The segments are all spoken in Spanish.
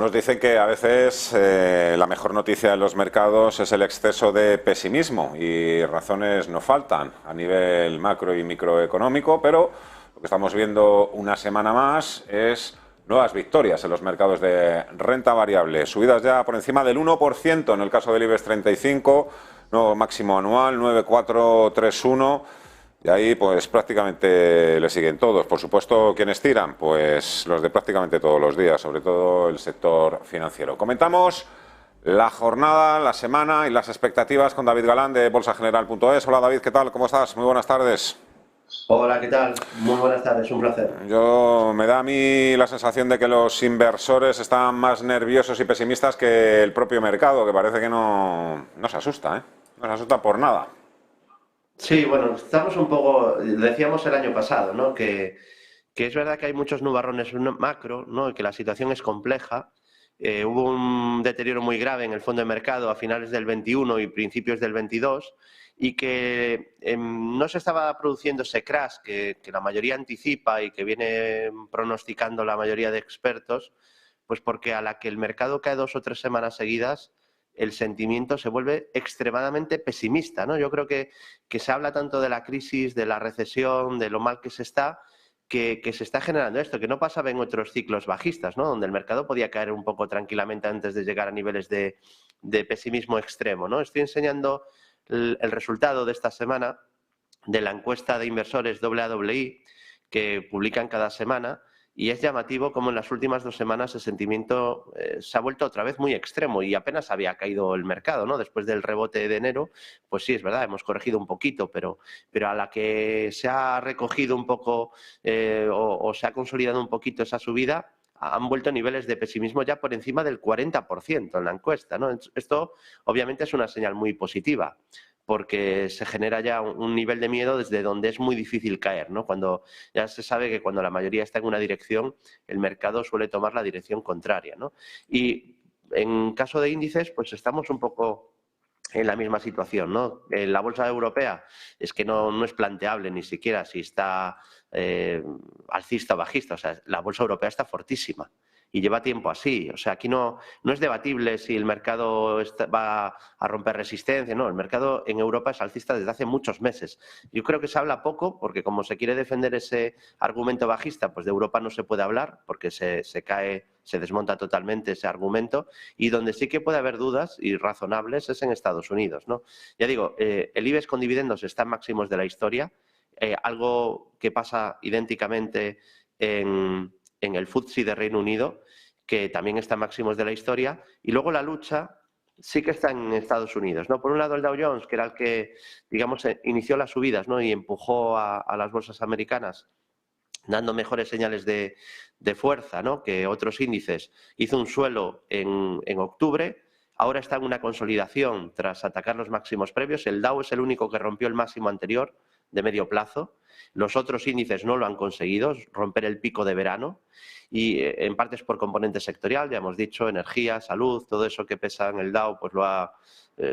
Algunos dicen que a veces la mejor noticia de los mercados es el exceso de pesimismo y razones no faltan a nivel macro y microeconómico, pero lo que estamos viendo una semana más es nuevas victorias en los mercados de renta variable, subidas ya por encima del 1% en el caso del IBEX 35, nuevo máximo anual 9,431. Y ahí pues prácticamente le siguen todos. Por supuesto, ¿quiénes tiran? Pues los de prácticamente todos los días, sobre todo el sector financiero. Comentamos la jornada, la semana y las expectativas con David Galán de bolsageneral.es. Hola David, ¿qué tal? ¿Cómo estás? Muy buenas tardes. Hola, ¿qué tal? Muy buenas tardes, un placer. Me da a mí la sensación de que los inversores están más nerviosos y pesimistas que el propio mercado, que parece que no se asusta, ¿eh? No se asusta por nada. Sí, bueno, estamos un poco, decíamos el año pasado, ¿no? Que es verdad que hay muchos nubarrones macro, ¿no? Y que la situación es compleja. Hubo un deterioro muy grave en el fondo de mercado a finales del 21 y principios del 22 y que no se estaba produciendo ese crash que la mayoría anticipa y que viene pronosticando la mayoría de expertos, pues porque a la que el mercado cae 2 o 3 semanas seguidas, el sentimiento se vuelve extremadamente pesimista, ¿no? Yo creo que se habla tanto de la crisis, de la recesión, de lo mal que se está, que se está generando esto, que no pasaba en otros ciclos bajistas, ¿no? Donde el mercado podía caer un poco tranquilamente antes de llegar a niveles de pesimismo extremo, ¿no? Estoy enseñando el resultado de esta semana de la encuesta de inversores AAI que publican cada semana. Y es llamativo como en las últimas 2 semanas el sentimiento se ha vuelto otra vez muy extremo y apenas había caído el mercado, ¿no? Después del rebote de enero, pues sí, es verdad, hemos corregido un poquito, pero a la que se ha recogido un poco o se ha consolidado un poquito esa subida, han vuelto niveles de pesimismo ya por encima del 40% en la encuesta, ¿no? Esto obviamente es una señal muy positiva, porque se genera ya un nivel de miedo desde donde es muy difícil caer, ¿no? Cuando ya se sabe que cuando la mayoría está en una dirección, el mercado suele tomar la dirección contraria, ¿no? Y en caso de índices, pues estamos un poco en la misma situación, ¿no? En la bolsa europea es que no es planteable ni siquiera si está alcista o bajista, o sea, la bolsa europea está fortísima y lleva tiempo así, o sea, aquí no es debatible si el mercado va a romper resistencia, no, el mercado en Europa es alcista desde hace muchos meses. Yo creo que se habla poco porque como se quiere defender ese argumento bajista, pues de Europa no se puede hablar porque se cae, se desmonta totalmente ese argumento, y donde sí que puede haber dudas y razonables es en Estados Unidos, ¿no? Ya digo, el IBEX con dividendos está en máximos de la historia, algo que pasa idénticamente en el FTSE de Reino Unido, que también está en máximos de la historia, y luego la lucha sí que está en Estados Unidos, ¿no? Por un lado el Dow Jones, que era el que, digamos, inició las subidas, ¿no? Y empujó a las bolsas americanas, dando mejores señales de fuerza, ¿no? Que otros índices. Hizo un suelo en octubre, ahora está en una consolidación tras atacar los máximos previos. El Dow es el único que rompió el máximo anterior de medio plazo. Los otros índices no lo han conseguido, romper el pico de verano, y en parte es por componente sectorial, ya hemos dicho, energía, salud, todo eso que pesa en el Dow, pues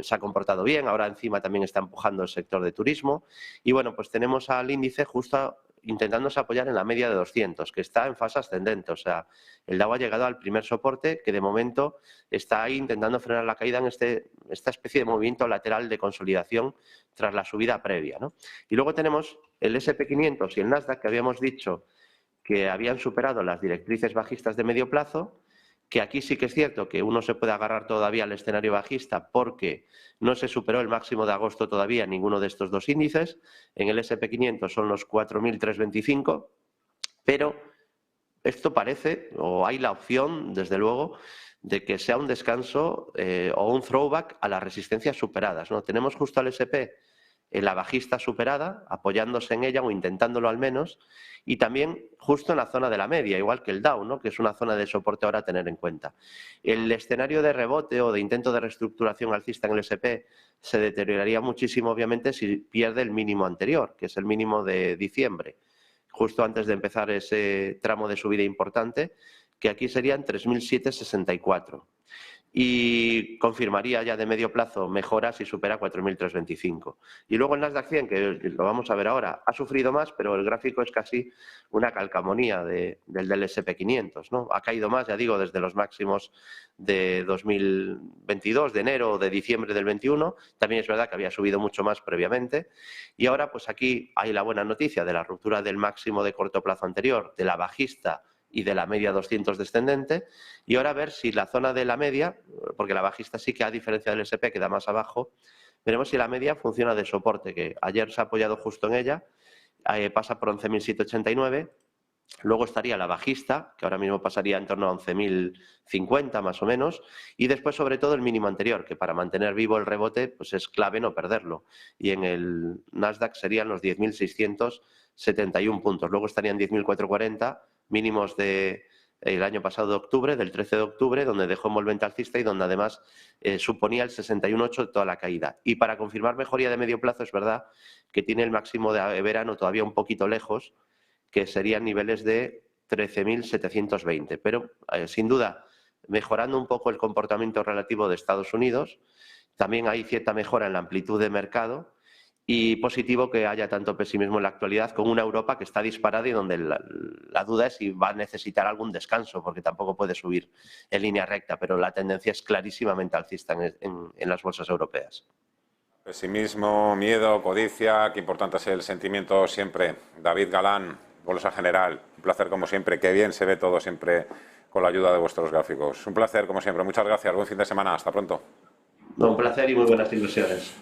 se ha comportado bien. Ahora encima también está empujando el sector de turismo. Y bueno, pues tenemos al índice justo intentándose apoyar en la media de 200, que está en fase ascendente. O sea, el Dow ha llegado al primer soporte, que de momento está ahí intentando frenar la caída en esta especie de movimiento lateral de consolidación tras la subida previa, ¿no? Y luego tenemos el S&P 500 y el Nasdaq, que habíamos dicho que habían superado las directrices bajistas de medio plazo, que aquí sí que es cierto que uno se puede agarrar todavía al escenario bajista porque no se superó el máximo de agosto todavía en ninguno de estos dos índices. En el S&P 500 son los 4.325, pero esto parece, o hay la opción, desde luego, de que sea un descanso o un throwback a las resistencias superadas, ¿no? Tenemos justo al S&P en la bajista superada, apoyándose en ella o intentándolo al menos, y también justo en la zona de la media, igual que el Dow, ¿no? Que es una zona de soporte ahora a tener en cuenta. El escenario de rebote o de intento de reestructuración alcista en el S&P se deterioraría muchísimo, obviamente, si pierde el mínimo anterior, que es el mínimo de diciembre, justo antes de empezar ese tramo de subida importante, que aquí serían 3.764. y confirmaría ya de medio plazo mejoras y supera 4.325. Y luego el Nasdaq 100, que lo vamos a ver ahora, ha sufrido más, pero el gráfico es casi una calcamonía del SP500, ¿no? Ha caído más, ya digo, desde los máximos de 2022, de enero o de diciembre del 21. También es verdad que había subido mucho más previamente. Y ahora, pues aquí hay la buena noticia de la ruptura del máximo de corto plazo anterior, de la bajista y de la media 200 descendente, y ahora a ver si la zona de la media, porque la bajista sí que a diferencia del SP queda más abajo, veremos si la media funciona de soporte, que ayer se ha apoyado justo en ella, pasa por 11.789, luego estaría la bajista, que ahora mismo pasaría en torno a 11.050 más o menos, y después sobre todo el mínimo anterior, que para mantener vivo el rebote pues es clave no perderlo, y en el Nasdaq serían los 10.671 puntos, luego estarían 10.440 mínimos del año pasado de octubre, del 13 de octubre, donde dejó envolvente alcista y donde además suponía el 61,8 de toda la caída. Y para confirmar mejoría de medio plazo es verdad que tiene el máximo de verano todavía un poquito lejos, que serían niveles de 13.720. Pero sin duda, mejorando un poco el comportamiento relativo de Estados Unidos, también hay cierta mejora en la amplitud de mercado. Y positivo que haya tanto pesimismo en la actualidad con una Europa que está disparada y donde la duda es si va a necesitar algún descanso, porque tampoco puede subir en línea recta, pero la tendencia es clarísimamente alcista en las bolsas europeas. Pesimismo, miedo, codicia, qué importante es el sentimiento siempre. David Galán, Bolsa General, un placer como siempre, qué bien se ve todo siempre con la ayuda de vuestros gráficos. Un placer como siempre, muchas gracias, buen fin de semana, hasta pronto. Un placer y muy buenas ilusiones.